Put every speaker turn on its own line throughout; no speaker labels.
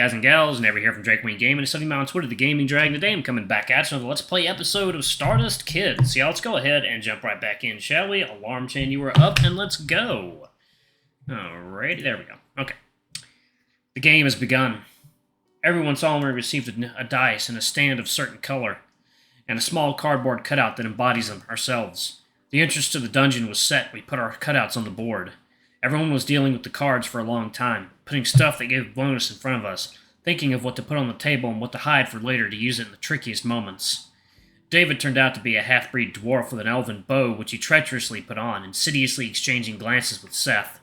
guys and gals, never hear from Drake Wayne Gaming. It's something on Twitter, the Gaming Dragon. Today I'm coming back at you with a Let's Play episode of Stardust Kids. Yeah, let's go ahead and jump right back in, shall we? Alarm chain, you were up, and let's go. Alrighty, there we go. Okay. The game has begun. Everyone solemnly received a dice and a stand of certain color, and a small cardboard cutout that embodies them, ourselves. The entrance to the dungeon was set. We put our cutouts on the board. Everyone was dealing with the cards for a long time, putting stuff that gave bonus in front of us, thinking of what to put on the table and what to hide for later to use it in the trickiest moments. David turned out to be a half-breed dwarf with an elven bow, which he treacherously put on, insidiously exchanging glances with Seth.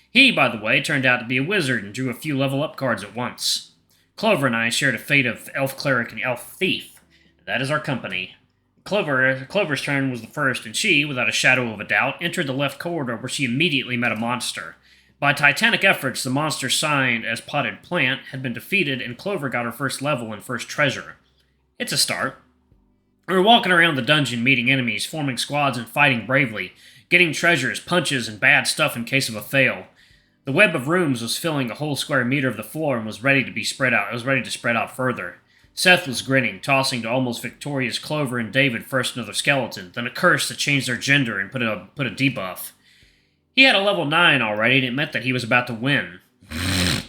He, by the way, turned out to be a wizard and drew a few level-up cards at once. Clover and I shared a fate of elf cleric and elf thief. That is our company. Clover's turn was the first, and she, without a shadow of a doubt, entered the left corridor where she immediately met a monster. By titanic efforts, the monster signed as Potted Plant had been defeated, and Clover got her first level and first treasure. It's a start. We were walking around the dungeon, meeting enemies, forming squads, and fighting bravely, getting treasures, punches, and bad stuff in case of a fail. The web of rooms was filling a whole square meter of the floor and was ready to spread out further. Seth was grinning, tossing to almost victorious Clover and David first another skeleton, then a curse that changed their gender and put a debuff. He had a level 9 already, and it meant that he was about to win. I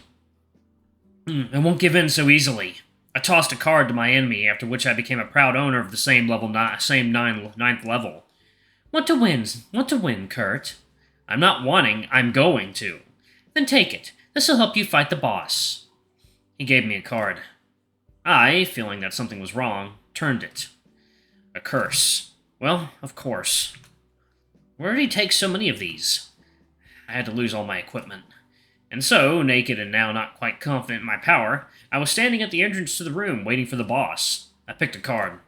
won't give in so easily. I tossed a card to my enemy, after which I became a proud owner of the same ninth level. Want to win, Kurt. I'm not wanting, I'm going to. Then take it. This'll help you fight the boss. He gave me a card. I, feeling that something was wrong, turned it. A curse. Well, of course. Where did he take so many of these? I had to lose all my equipment. And so, naked and now not quite confident in my power, I was standing at the entrance to the room, waiting for the boss. I picked a card.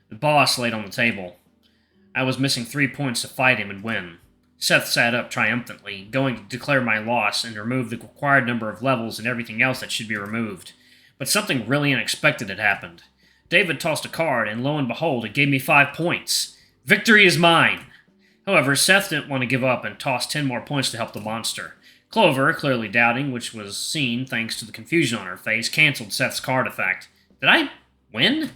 The boss laid on the table. I was missing 3 points to fight him and win. Seth sat up triumphantly, going to declare my loss and remove the required number of levels and everything else that should be removed. But something really unexpected had happened. David tossed a card, and lo and behold, it gave me 5 points. Victory is mine! However, Seth didn't want to give up and tossed 10 more points to help the monster. Clover, clearly doubting, which was seen thanks to the confusion on her face, canceled Seth's card effect. Did I win?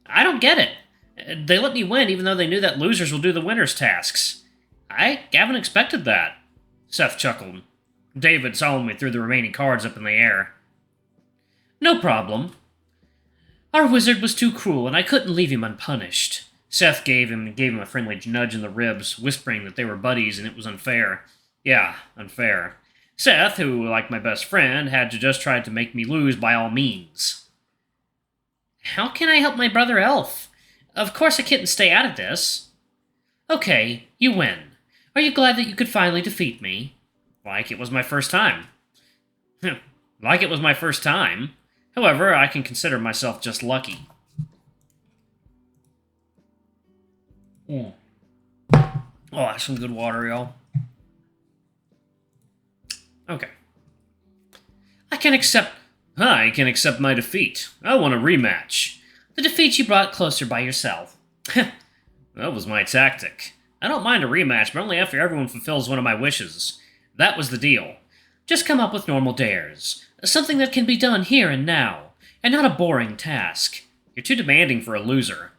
I don't get it. They let me win even though they knew that losers will do the winner's tasks. I haven't expected that. Seth chuckled. David solemnly threw the remaining cards up in the air. No problem. Our wizard was too cruel, and I couldn't leave him unpunished. Seth gave him a friendly nudge in the ribs, whispering that they were buddies and it was unfair. Yeah, unfair. Seth, who, like my best friend, had to just try to make me lose by all means. How can I help my brother Elf? Of course I couldn't stay out of this. Okay, you win. Are you glad that you could finally defeat me? Like it was my first time. Like it was my first time. However, I can consider myself just lucky. Oh, that's some good water, y'all. Okay. I can accept my defeat. I want a rematch. The defeat you brought closer by yourself. That was my tactic. I don't mind a rematch, but only after everyone fulfills one of my wishes. That was the deal. Just come up with normal dares. Something that can be done here and now, and not a boring task. You're too demanding for a loser.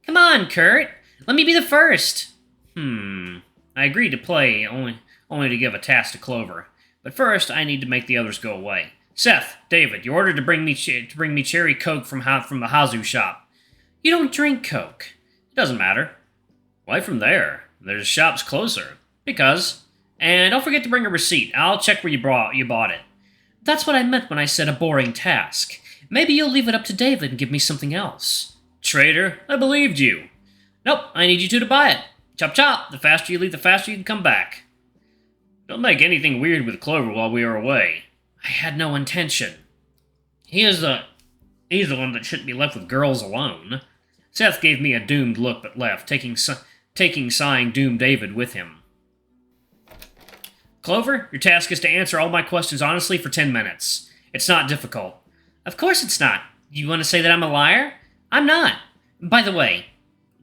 Come on, Kurt. Let me be the first. I agreed to play, only to give a task to Clover. But first, I need to make the others go away. Seth, David, you ordered to bring me cherry Coke from the Hazu shop. You don't drink Coke. It doesn't matter. Why from there? There's shops closer. Because. And don't forget to bring a receipt. I'll check where you bought it. That's what I meant when I said a boring task. Maybe you'll leave it up to David and give me something else. Traitor, I believed you. Nope, I need you two to buy it. Chop chop, the faster you leave, the faster you can come back. Don't make anything weird with Clover while we are away. I had no intention. He's the one that shouldn't be left with girls alone. Seth gave me a doomed look but left, taking sighing doomed David with him. Clover, your task is to answer all my questions honestly for 10 minutes. It's not difficult. Of course it's not. You want to say that I'm a liar? I'm not. By the way,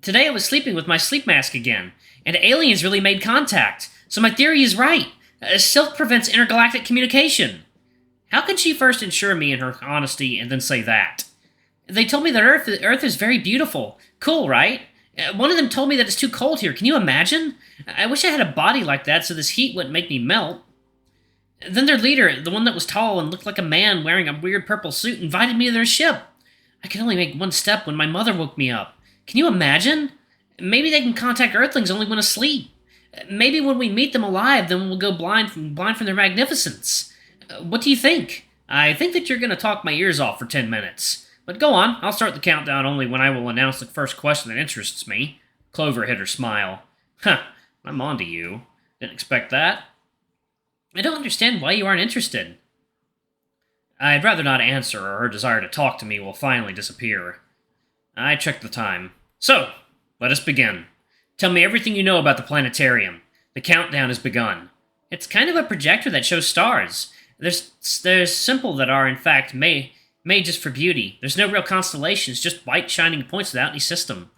today I was sleeping with my sleep mask again, and aliens really made contact, so my theory is right. Silk prevents intergalactic communication. How could she first assure me in her honesty and then say that? They told me that Earth is very beautiful. Cool, right? One of them told me that it's too cold here. Can you imagine? I wish I had a body like that so this heat wouldn't make me melt. Then their leader, the one that was tall and looked like a man wearing a weird purple suit, invited me to their ship. I could only make one step when my mother woke me up. Can you imagine? Maybe they can contact Earthlings only when asleep. Maybe when we meet them alive, then we'll go blind from their magnificence. What do you think? I think that you're going to talk my ears off for 10 minutes. But go on, I'll start the countdown only when I will announce the first question that interests me. Clover hid her smile. Huh, I'm on to you. Didn't expect that. I don't understand why you aren't interested. I'd rather not answer, or her desire to talk to me will finally disappear. I checked the time. So, let us begin. Tell me everything you know about the planetarium. The countdown has begun. It's kind of a projector that shows stars. There's simple that are, in fact, made just for beauty. There's no real constellations, just white shining points without any system.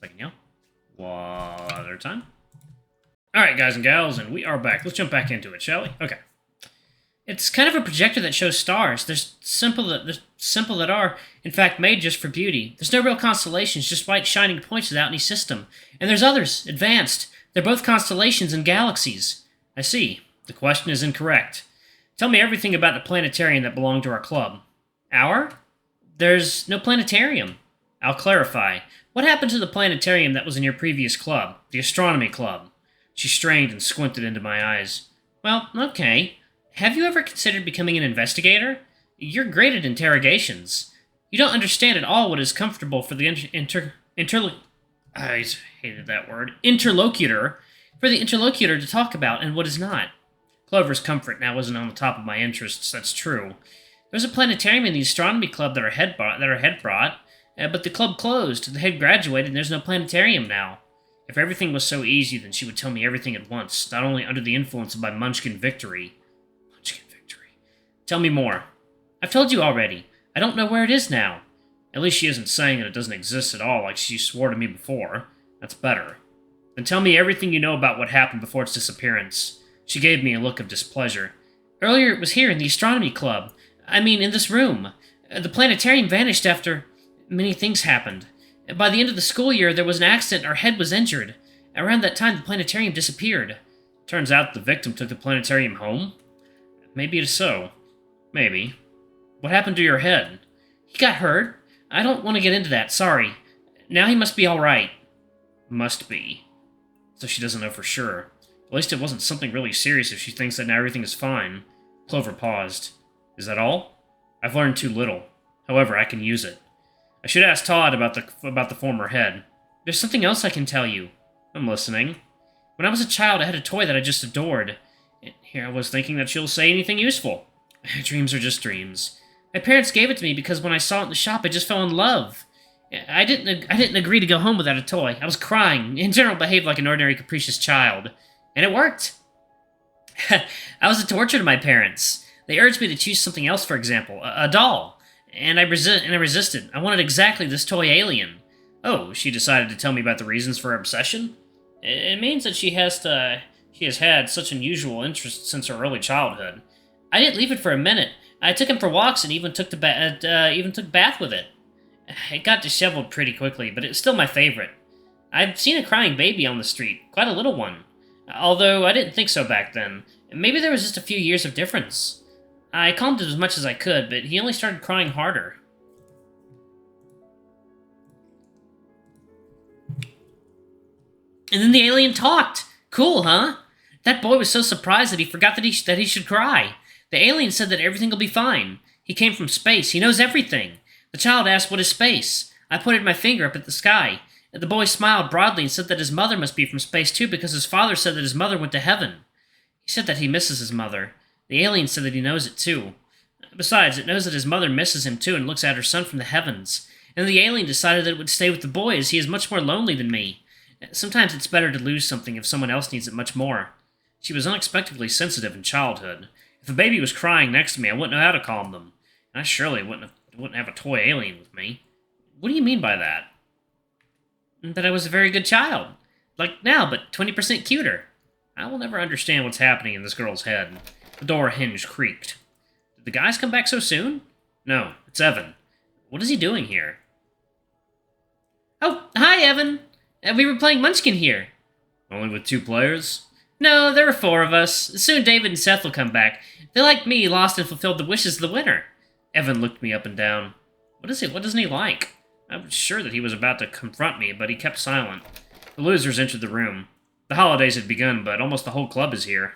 Second, yeah. One other time. Alright, guys and gals, and we are back. Let's jump back into it, shall we? Okay. It's kind of a projector that shows stars. There's simple that are, in fact, made just for beauty. There's no real constellations, just white shining points without any system. And there's others, advanced. They're both constellations and galaxies. I see. The question is incorrect. Tell me everything about the planetarium that belonged to our club. Our? There's no planetarium. I'll clarify. What happened to the planetarium that was in your previous club, the astronomy club? She strained and squinted into my eyes. Well, okay. Have you ever considered becoming an investigator? You're great at interrogations. You don't understand at all what is comfortable for the I hated that word. Interlocutor. For the interlocutor to talk about and what is not. Clover's comfort now wasn't on the top of my interests, that's true. There's a planetarium in the astronomy club that our head brought, but the club closed. The head graduated and there's no planetarium now. If everything was so easy, then she would tell me everything at once, not only under the influence of my Munchkin victory. Munchkin victory. Tell me more. I've told you already. I don't know where it is now. At least she isn't saying that it doesn't exist at all like she swore to me before. That's better. Then tell me everything you know about what happened before its disappearance. She gave me a look of displeasure. Earlier it was here in the astronomy club. I mean, in this room. The planetarium vanished after many things happened. By the end of the school year, there was an accident and our head was injured. Around that time, the planetarium disappeared. Turns out the victim took the planetarium home? Maybe it is so. Maybe. What happened to your head? He got hurt. I don't want to get into that, sorry. Now he must be alright. Must be. So she doesn't know for sure. At least it wasn't something really serious if she thinks that now everything is fine. Clover paused. Is that all? I've learned too little. However, I can use it. I should ask Todd about the former head. There's something else I can tell you. I'm listening. When I was a child, I had a toy that I just adored. Here I was thinking that she'll say anything useful. Dreams are just dreams. My parents gave it to me because when I saw it in the shop, I just fell in love. I didn't agree to go home without a toy. I was crying. In general, behaved like an ordinary capricious child. And it worked. I was a torture to my parents. They urged me to choose something else, for example, a doll. And I resisted. I wanted exactly this toy alien. Oh, she decided to tell me about the reasons for her obsession? It means that she has had such unusual interest since her early childhood. I didn't leave it for a minute. I took him for walks and even took bath with it. It got disheveled pretty quickly, but it's still my favorite. I've seen a crying baby on the street, quite a little one. Although I didn't think so back then. Maybe there was just a few years of difference. I calmed him as much as I could, but he only started crying harder. And then the alien talked. Cool, huh? That boy was so surprised that he forgot that he should cry. The alien said that everything will be fine. He came from space. He knows everything. The child asked, what is space? I pointed my finger up at the sky. The boy smiled broadly and said that his mother must be from space too because his father said that his mother went to heaven. He said that he misses his mother. The alien said that he knows it too. Besides, it knows that his mother misses him too and looks at her son from the heavens. And the alien decided that it would stay with the boy as he is much more lonely than me. Sometimes it's better to lose something if someone else needs it much more. She was unexpectedly sensitive in childhood. If a baby was crying next to me, I wouldn't know how to calm them. And I surely wouldn't have a toy alien with me. What do you mean by that? That I was a very good child. Like now, but 20% cuter. I will never understand what's happening in this girl's head. The door hinge creaked. the guys come back so soon? No, it's Evan. What is he doing here? Oh, hi, Evan. We were playing Munchkin here. Only with 2 players? No, there are 4 of us. Soon David and Seth will come back. They, like me, lost and fulfilled the wishes of the winner. Evan looked me up and down. What is it? What doesn't he like? I was sure that he was about to confront me, but he kept silent. The losers entered the room. The holidays had begun, but almost the whole club is here.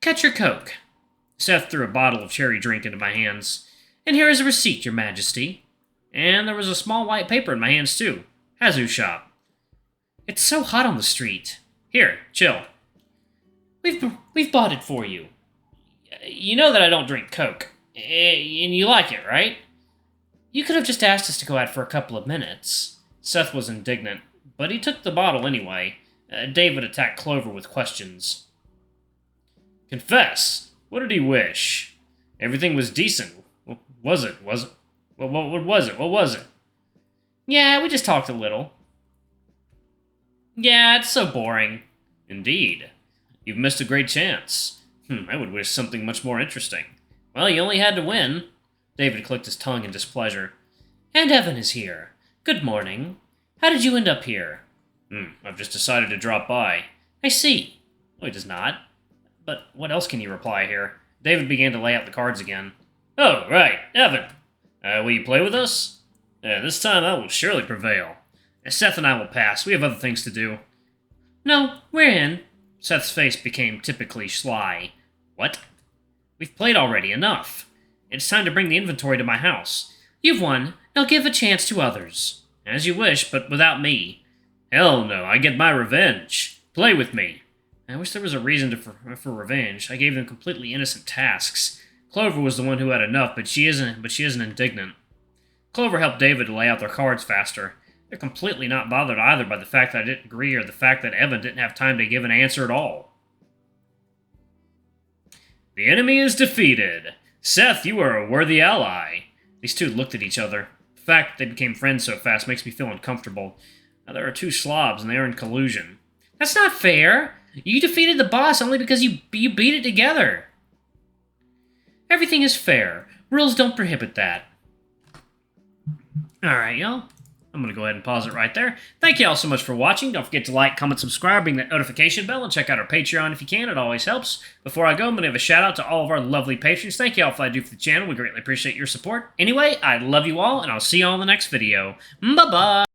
Cut your Coke. Seth threw a bottle of cherry drink into my hands. And here is a receipt, Your Majesty. And there was a small white paper in my hands, too. Hazu shop. It's so hot on the street. Here, chill. We've bought it for you. You know that I don't drink Coke. And you like it, right? You could have just asked us to go out for a couple of minutes. Seth was indignant, but he took the bottle anyway. David attacked Clover with questions. Confess. What did he wish? Everything was decent. Was it? What was it? What was it? Yeah, we just talked a little. Yeah, it's so boring. Indeed. You've missed a great chance. I would wish something much more interesting. Well, you only had to win. David clicked his tongue in displeasure. And Evan is here. Good morning. How did you end up here? I've just decided to drop by. I see. No, he does not. But what else can you reply here? David began to lay out the cards again. Oh, right. Evan. Will you play with us? This time I will surely prevail. Seth and I will pass. We have other things to do. No, we're in. Seth's face became typically sly. What? We've played already. Enough. It's time to bring the inventory to my house. You've won. Now give a chance to others. As you wish, but without me. Hell no, I get my revenge. Play with me. I wish there was a reason for revenge. I gave them completely innocent tasks. Clover was the one who had enough, but she isn't indignant. Clover helped David to lay out their cards faster. They're completely not bothered either by the fact that I didn't agree or the fact that Evan didn't have time to give an answer at all. The enemy is defeated. Seth, you are a worthy ally. These two looked at each other. The fact that they became friends so fast makes me feel uncomfortable. Now, there are 2 slobs, and they are in collusion. That's not fair. You defeated the boss only because you beat it together. Everything is fair. Rules don't prohibit that. Alright, y'all. I'm going to go ahead and pause it right there. Thank you all so much for watching. Don't forget to like, comment, subscribe, ring that notification bell, and check out our Patreon if you can. It always helps. Before I go, I'm going to give a shout out to all of our lovely patrons. Thank you all for what I do for the channel. We greatly appreciate your support. Anyway, I love you all, and I'll see you all in the next video. Bye-bye!